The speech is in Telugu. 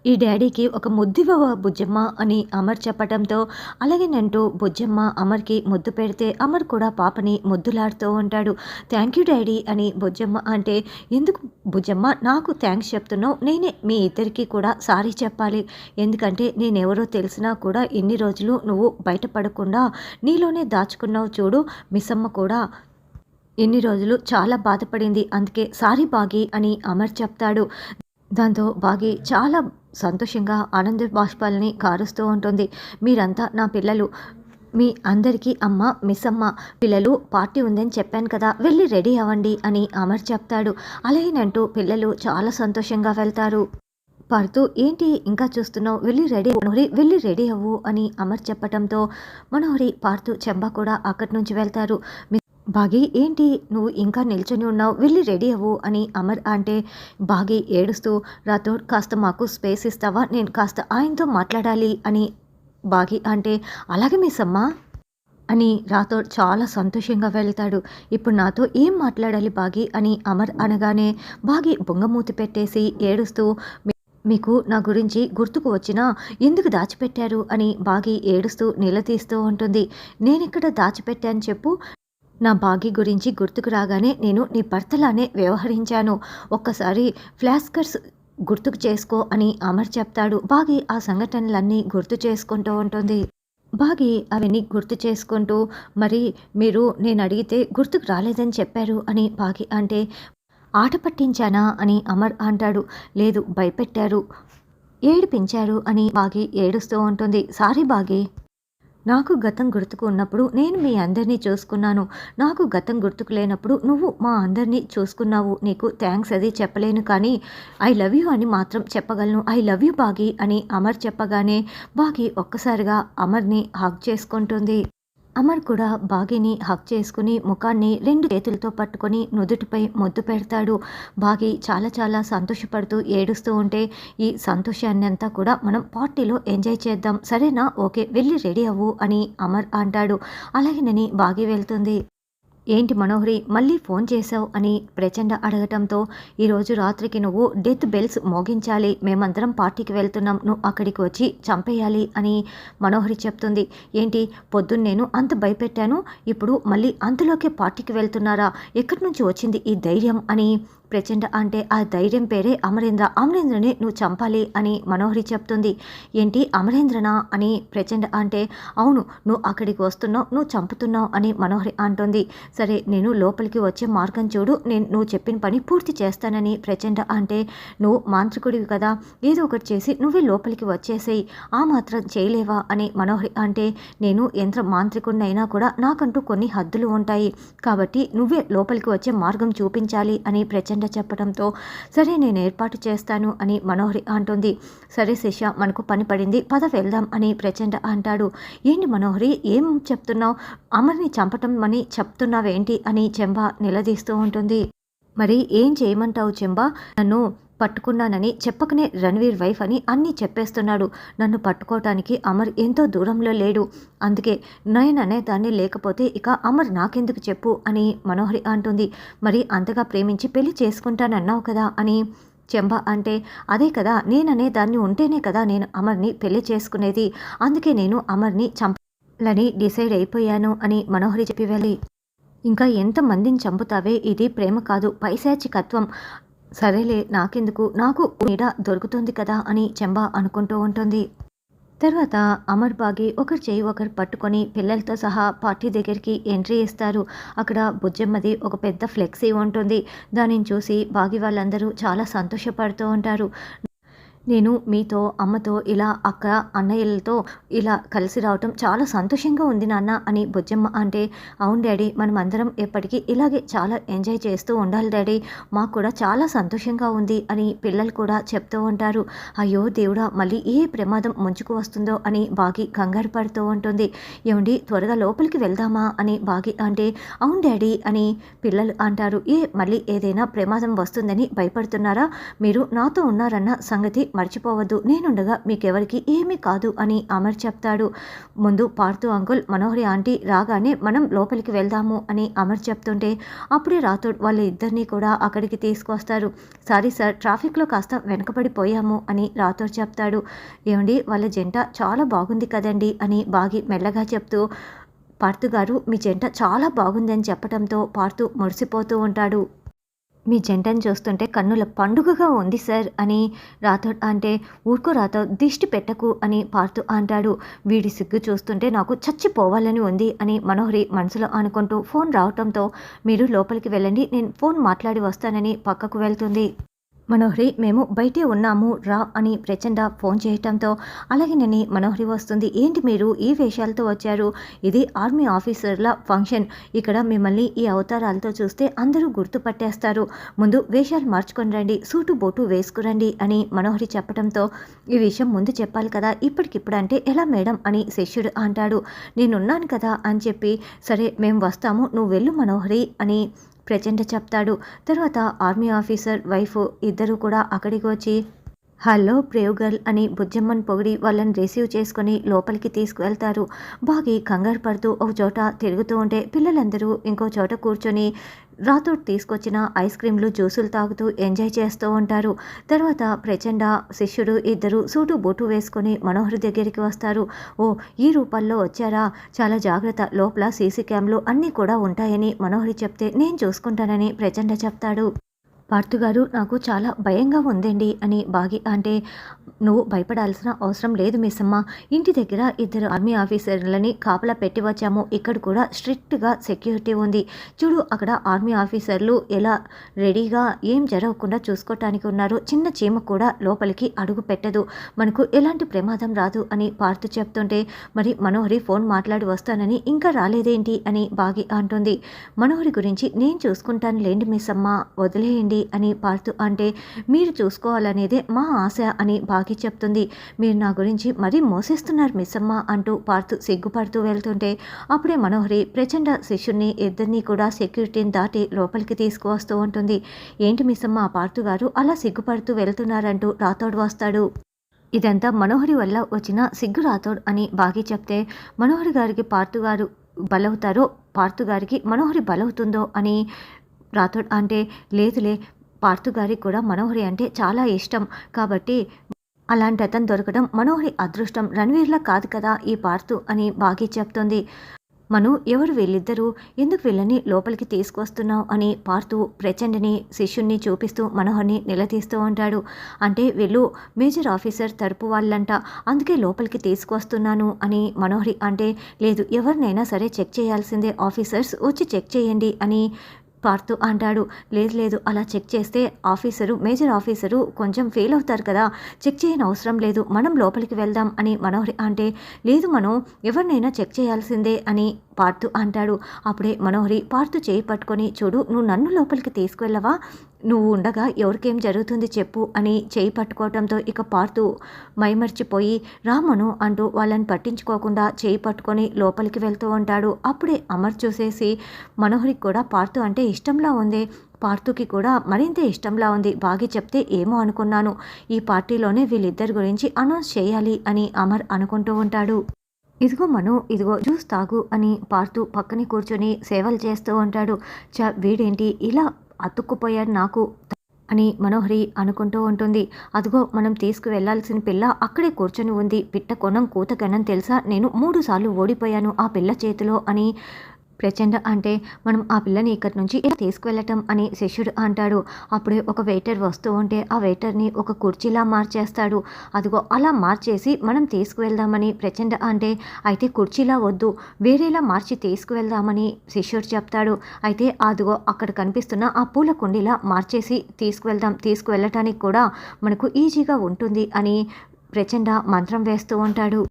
ఈ డ్యాడీకి ఒక ముద్దివ్వవా బుజ్జమ్మ అని అమర్ చెప్పటంతో అలాగేనంటూ బుజ్జమ్మ అమర్కి ముద్దు పెడితే అమర్ కూడా పాపని ముద్దులాడుతూ ఉంటాడు. థ్యాంక్ యూ డ్యాడీ అని బుజ్జమ్మ అంటే, ఎందుకు బుజ్జమ్మ నాకు థ్యాంక్స్ చెప్తున్నావు? నేనే మీ ఇద్దరికీ కూడా సారీ చెప్పాలి. ఎందుకంటే నేనెవరో తెలిసినా కూడా ఇన్ని రోజులు నువ్వు బయటపడకుండా నీలోనే దాచుకున్నావు చూడు. మిస్సమ్మ కూడా ఇన్ని రోజులు చాలా బాధపడింది. అందుకే సారీ బాగి అని అమర్ చెప్తాడు. దాంతో బాగి చాలా సంతోషంగా ఆనంద బాష్పాలని కారుస్తూ ఉంటుంది. మీరంతా నా పిల్లలు, మీ అందరికీ అమ్మ మిస్సమ్మ పిల్లలు పార్టీ ఉందని చెప్పాను కదా, వెళ్ళి రెడీ అవ్వండి అని అమర్ చెప్తాడు. అలాగేనంటూ పిల్లలు చాలా సంతోషంగా వెళ్తారు. పార్తూ ఏంటి ఇంకా చూస్తున్నావు, వెళ్ళి రెడీ మనోహరి, వెళ్ళి రెడీ అవ్వు అని అమర్ చెప్పటంతో మనోహరి పార్తూ చెంబా కూడా అక్కడి నుంచి వెళ్తారు. బాగి ఏంటి నువ్వు ఇంకా నిల్చొని ఉన్నావు, వెళ్ళి రెడీ అవ్వు అని అమర్ అంటే బాగి ఏడుస్తూ రాథోడ్ కాస్త మాకు స్పేస్ ఇస్తావా, నేను కాస్త ఆయనతో మాట్లాడాలి అని బాగి అంటే అలాగే మిస్సమ్మా అని రాథోడ్ చాలా సంతోషంగా వెళ్తాడు. ఇప్పుడు నాతో ఏం మాట్లాడాలి బాగి అని అమర్ అనగానే బాగి బొంగమూతి పెట్టేసి ఏడుస్తూ మీకు నా గురించి గుర్తుకు వచ్చినా ఎందుకు దాచిపెట్టారు అని బాగి ఏడుస్తూ నిలదీస్తూ ఉంటుంది. నేనెక్కడ దాచిపెట్టాను చెప్పు, నా బాగి గురించి గుర్తుకు రాగానే నేను నీ భర్తలానే వ్యవహరించాను. ఒక్కసారి ఫ్లాస్కర్స్ గుర్తుకు చేసుకో అని అమర్ చెప్తాడు. బాగి ఆ సంఘటనలన్నీ గుర్తు చేసుకుంటూ ఉంటుంది. బాగి అవన్నీ గుర్తు చేసుకుంటూ మరి మీరు నేను అడిగితే గుర్తుకు రాలేదని చెప్పారు అని బాగి అంటే ఆట పట్టించానా అని అమర్ అంటాడు. లేదు భయపెట్టారు, ఏడిపించారు అని బాగి ఏడుస్తూ ఉంటుంది. సారీ బాగి, నాకు గతం గుర్తుకు ఉన్నప్పుడు నేను మీ అందరినీ చూసుకున్నాను. నాకు గతం గుర్తుకు లేనప్పుడు నువ్వు మా అందరినీ చూసుకున్నావు. నీకు థ్యాంక్స్ అది చెప్పలేను, కానీ ఐ లవ్ యూ అని మాత్రం చెప్పగలను. ఐ లవ్ యూ బాగి అని అమర్ చెప్పగానే బాగి ఒక్కసారిగా అమర్ని హగ్ చేసుకుంటుంది. అమర్ కూడా బాగిని హక్ చేసుకుని ముఖాన్ని 2 చేతులతో పట్టుకొని నుదుటిపై ముద్దు పెడతాడు. బాగి చాలా చాలా సంతోషపడుతూ ఏడుస్తూ ఉంటే ఈ సంతోషాన్ని అంతా కూడా మనం పార్టీలో ఎంజాయ్ చేద్దాం, సరేనా, ఓకే వెళ్ళి రెడీ అవ్వు అని అమర్ అంటాడు. అలాగేనని బాగి వెళ్తుంది. ఏంటి మనోహరి మళ్ళీ ఫోన్ చేశావు అని ప్రచండ అడగటంతో ఈరోజు రాత్రికి నువ్వు డెత్ బెల్స్ మోగించాలి, మేమందరం పార్టీకి వెళ్తున్నాం, నువ్వు అక్కడికి వచ్చి చంపేయాలి అని మనోహరి చెప్తుంది. ఏంటి పొద్దున్న నేను అంత భయపెట్టాను, ఇప్పుడు మళ్ళీ అంతలోకే పార్టీకి వెళ్తున్నారా, ఎక్కడి నుంచి వచ్చింది ఈ ధైర్యం అని ప్రచండ అంటే ఆ ధైర్యం పేరే అమరేంద్ర, అమరేంద్రని నువ్వు చంపాలి అని మనోహరి చెప్తుంది. ఏంటి అమరేంద్రనా అని ప్రచండ అంటే అవును, నువ్వు అక్కడికి వస్తున్నావు, నువ్వు చంపుతున్నావు అని మనోహరి అంటుంది. సరే నేను లోపలికి వచ్చే మార్గం చూడు, నువ్వు చెప్పిన పని పూర్తి చేస్తానని ప్రచండ అంటే నువ్వు మాంత్రికుడివి కదా, ఏదో ఒకటి చేసి నువ్వే లోపలికి వచ్చేసేయి, ఆ మాత్రం చేయలేవా అని మనోహరి అంటే నేను యంత్ర మాంత్రికుడినైనా కూడా నాకంటూ కొన్ని హద్దులు ఉంటాయి, కాబట్టి నువ్వే లోపలికి వచ్చే మార్గం చూపించాలి అని ప్రచండ చెప్పడంతో సరే నేను ఏర్పాటు చేస్తాను అని మనోహరి అంటుంది. సరే శిష్య మనకు పని పడింది, పద వెళ్దాం అని ప్రచండ అంటాడు. ఏంటి మనోహరి ఏం చెప్తున్నావు, అమర్ని చంపటం అని చెప్తున్నావేంటి అని చెంబ నిలదీస్తూ ఉంటుంది. మరి ఏం చేయమంటావు చెంబ, నన్ను పట్టుకున్నానని చెప్పకనే రణవీర్ వైఫ్ అని అన్నీ చెప్పేస్తున్నాడు. నన్ను పట్టుకోవటానికి అమర్ ఎంతో దూరంలో లేడు, అందుకే నేననే దాన్ని లేకపోతే ఇక అమర్ నాకెందుకు చెప్పు అని మనోహరి అంటుంది. మరి అంతగా ప్రేమించి పెళ్లి చేసుకుంటానన్నావు కదా అని చెంబ అంటే అదే కదా, నేననే దాన్ని ఉంటేనే కదా నేను అమర్ని పెళ్లి చేసుకునేది, అందుకే నేను అమర్ని చంపాలని డిసైడ్ అయిపోయాను అని మనోహరి చెప్పి వెళ్ళి ఇంకా ఎంతమందిని చంపుతావే, ఇది ప్రేమ కాదు పైశాచికత్వం, సరేలే నాకెందుకు, నాకు నీడ దొరుకుతుంది కదా అని చెంబ అనుకుంటూ ఉంటుంది. తర్వాత అమర్ బాగి ఒకరి చేయి ఒకరు పట్టుకొని పిల్లలతో సహా పార్టీ దగ్గరికి ఎంట్రీ ఇస్తారు. అక్కడ బుజ్జమ్మది ఒక పెద్ద ఫ్లెక్సీ ఉంటుంది. దానిని చూసి బాగి వాళ్ళందరూ చాలా సంతోషపడుతూ ఉంటారు. నేను మీతో అమ్మతో ఇలా అక్క అన్నయ్యలతో ఇలా కలిసి రావటం చాలా సంతోషంగా ఉంది నాన్న అని బుజ్జమ్మ అంటే అవును డాడీ, మనం అందరం ఎప్పటికీ ఇలాగే చాలా ఎంజాయ్ చేస్తూ ఉండాలి డాడీ, మాకు కూడా చాలా సంతోషంగా ఉంది అని పిల్లలు కూడా చెప్తూ ఉంటారు. అయ్యో దేవుడా మళ్ళీ ఏ ప్రమాదం ముంచుకు వస్తుందో అని బాగి కంగారు పడుతూ ఉంటుంది. ఏమండి త్వరగా లోపలికి వెళ్దామా అని బాగి అంటే అవును డాడీ అని పిల్లలు అంటారు. మళ్ళీ ఏదైనా ప్రమాదం వస్తుందని భయపడుతున్నారా, మీరు నాతో ఉన్నారన్న సంగతి మర్చిపోవద్దు, నేనుండగా మీకెవరికి ఏమీ కాదు అని అమర్ చెప్తాడు. ముందు పార్థు అంకుల్, మనోహరి ఆంటీ రాగానే మనం లోపలికి వెళ్దాము అని అమర్ చెప్తుంటే అప్పుడే రాథోడ్ వాళ్ళ ఇద్దరిని కూడా అక్కడికి తీసుకొస్తారు. సారీ సార్, ట్రాఫిక్లో కాస్త వెనకబడిపోయాము అని రాథోడ్ చెప్తాడు. ఏమండి, వాళ్ళ జంట చాలా బాగుంది కదండి అని బాగి మెల్లగా చెప్తూ పార్థు గారు మీ జంట చాలా బాగుందని చెప్పడంతో పార్థు మురిసిపోతూ ఉంటాడు. మీ జంటను చూస్తుంటే కన్నుల పండుగగా ఉంది సార్ అని రాథోడ్ అంటే, ఊరుకో రాథోడ్, దిష్టి పెట్టకు అని పార్థు అంటాడు. వీడి సిగ్గు చూస్తుంటే నాకు చచ్చిపోవాలని ఉంది అని మనోహరి మనసులో అనుకుంటూ ఫోన్ రావటంతో మీరు లోపలికి వెళ్ళండి, నేను ఫోన్ మాట్లాడి వస్తానని పక్కకు వెళ్తుంది. మనోహరి, మేము బయటే ఉన్నాము రా అని ప్రచండ ఫోన్ చేయటంతో అలాగేనని మనోహరి వస్తుంది. ఏంటి మీరు ఈ వేషాలతో వచ్చారు? ఇది ఆర్మీ ఆఫీసర్ల ఫంక్షన్. ఇక్కడ మిమ్మల్ని ఈ అవతారాలతో చూస్తే అందరూ గుర్తుపట్టేస్తారు. ముందు వేషాలు మార్చుకొని రండి, సూటు బోటు వేసుకురండి అని మనోహరి చెప్పడంతో ఈ విషయం ముందు చెప్పాలి కదా, ఇప్పటికిప్పుడు అంటే ఎలా మేడం అని శిష్యుడు అంటాడు. నేనున్నాను కదా అని చెప్పి సరే మేము వస్తాము, నువ్వు వెళ్ళు మనోహరి అని ప్రచండ చెప్తాడు. తర్వాత ఆర్మీ ఆఫీసర్ వైఫ్ ఇద్దరు కూడా అక్కడికి వచ్చి హలో బ్రేవ్ గర్ల్ అని బుజ్జమ్మని పొగిడి వాళ్ళని రిసీవ్ చేసుకుని లోపలికి తీసుకువెళ్తారు. బాగి కంగారు పడుతూ ఒక చోట తిరుగుతూ ఉంటే పిల్లలందరూ ఇంకో చోట కూర్చొని రాథోడ్ తీసుకొచ్చిన ఐస్ క్రీమ్లు జ్యూసులు తాగుతూ ఎంజాయ్ చేస్తూ ఉంటారు. తర్వాత ప్రచండ శిష్యుడు ఇద్దరు సూటు బూటు వేసుకొని మనోహరి దగ్గరికి వస్తారు. ఓ, ఈ రూపాల్లో వచ్చారా, చాలా జాగ్రత్త, లోపల సీసీ క్యామ్లు అన్నీ కూడా ఉంటాయని మనోహరి చెప్తే నేను చూసుకుంటానని ప్రచండ చెప్తాడు. పార్థు గారు, నాకు చాలా భయంగా ఉందండి అని బాగి అంటే, నువ్వు భయపడాల్సిన అవసరం లేదు మిస్సమ్మ, ఇంటి దగ్గర ఇద్దరు ఆర్మీ ఆఫీసర్లని కాపలా పెట్టి వచ్చాము, ఇక్కడ కూడా స్ట్రిక్ట్గా సెక్యూరిటీ ఉంది, చూడు అక్కడ ఆర్మీ ఆఫీసర్లు ఎలా రెడీగా ఏం జరగకుండా చూసుకోవటానికి ఉన్నారు, చిన్న చీమ కూడా లోపలికి అడుగు పెట్టదు, మనకు ఎలాంటి ప్రమాదం రాదు అని పార్థు చెప్తుంటే మరి మనోహరి ఫోన్ మాట్లాడి వస్తానని ఇంకా రాలేదేంటి అని బాగి అంటుంది. మనోహరి గురించి నేను చూసుకుంటాను లేండి మిస్సమ్మ, వదిలేయండి అని పార్థు అంటే, మీరు చూసుకోవాలనేదే మా ఆశ అని బాగి చెప్తుంది. మీరు నా గురించి మరీ మోసేస్తున్నారు మిస్సమ్మ అంటూ పార్థు సిగ్గుపడుతూ వెళ్తుంటే అప్పుడే మనోహరి ప్రచండ శిష్యుని ఇద్దరినీ కూడా సెక్యూరిటీని దాటి లోపలికి తీసుకువస్తూ ఉంటుంది. ఏంటి మిస్సమ్మ, పార్థు గారు అలా సిగ్గుపడుతూ వెళ్తున్నారంటూ రాథోడ్ వస్తాడు. ఇదంతా మనోహరి వల్ల వచ్చిన సిగ్గు రాథోడ్ అని బాగి చెప్తే మనోహరి గారికి పార్థు గారు బలవుతారో పార్థు గారికి మనోహరి బలవుతుందో అని రాథోడ్ అంటే, లేదులే, పార్థు గారికి కూడా మనోహరి అంటే చాలా ఇష్టం, కాబట్టి అలాంటి అతను దొరకడం మనోహరి అదృష్టం, రణవీర్లా కాదు కదా ఈ పార్థు అని బాగి చెప్తుంది. మను, ఎవరు వీళ్ళిద్దరూ, ఎందుకు వీళ్ళని లోపలికి తీసుకొస్తున్నావు అని పార్థు ప్రచండని శిష్యుణ్ణి చూపిస్తూ మనోహర్ని నిలదీస్తూ ఉంటాడు. అంటే వీళ్ళు మేజర్ ఆఫీసర్ తరపు వాళ్ళంట, అందుకే లోపలికి తీసుకొస్తున్నాను అని మనోహరి అంటే, లేదు, ఎవరినైనా సరే చెక్ చేయాల్సిందే, ఆఫీసర్స్ వచ్చి చెక్ చేయండి అని పార్థు అంటాడు. లేదు లేదు, అలా చెక్ చేస్తే మేజర్ ఆఫీసరు కొంచెం ఫెయిల్ అవుతారు కదా, చెక్ చేయని అవసరం లేదు, మనం లోపలికి వెళ్దాం అని మనోహరి అంటే, లేదు మనం ఎవరినైనా చెక్ చేయాల్సిందే అని పార్థు అంటాడు. అప్పుడే మనోహరి పార్థు చేయి పట్టుకొని, చూడు నువ్వు నన్ను లోపలికి తీసుకువెళ్ళవా, నువ్వు ఉండగా ఎవరికేం జరుగుతుంది చెప్పు అని చేయి పట్టుకోవడంతో ఇక పార్థు మైమర్చిపోయి రామను అంటూ వాళ్ళని పట్టించుకోకుండా చేయి పట్టుకొని లోపలికి వెళ్తూ ఉంటాడు. అప్పుడే అమర్ చూసేసి, మనోహరికి కూడా పార్థు అంటే ఇష్టంలా ఉంది, పార్థుకి కూడా మరింత ఇష్టంలా ఉంది, బాగి చెప్తే ఏమో అనుకున్నాను, ఈ పార్టీలోనే వీళ్ళిద్దరి గురించి అనౌన్స్ చేయాలి అని అమర్ అనుకుంటూ ఉంటాడు. ఇదిగో మను, ఇదిగో జ్యూస్ తాగు అని పార్థు పక్కనే కూర్చొని సేవలు చేస్తూ ఉంటాడు. వీడేంటి ఇలా అతుక్కుపోయాడు నాకు అని మనోహరి అనుకుంటూ ఉంటుంది. అదిగో మనం తీసుకువెళ్లాల్సిన పిల్ల అక్కడే కూర్చొని ఉంది, పిట్ట కొనం కూత గణం తెలుసా, నేను 3 సార్లు ఓడిపోయాను ఆ పిల్ల చేతిలో అని ప్రచండ అంటే, మనం ఆ పిల్లని ఇక్కడి నుంచి ఇలా తీసుకువెళ్ళటం అని శిష్యుడు అంటాడు. అప్పుడే ఒక వెయిటర్ వస్తూ ఉంటే ఆ వెయిటర్ని ఒక కుర్చీలా మార్చేస్తాడు. అదిగో అలా మార్చేసి మనం తీసుకువెళ్దామని ప్రచండ అంటే, అయితే కుర్చీలా వద్దు, వేరేలా మార్చి తీసుకువెళ్దామని శిష్యుడు చెప్తాడు. అయితే అదిగో అక్కడ కనిపిస్తున్న ఆ పూల కుండీలా మార్చేసి తీసుకువెళ్ళటానికి కూడా మనకు ఈజీగా ఉంటుంది అని ప్రచండ మంత్రం వేస్తూ ఉంటాడు.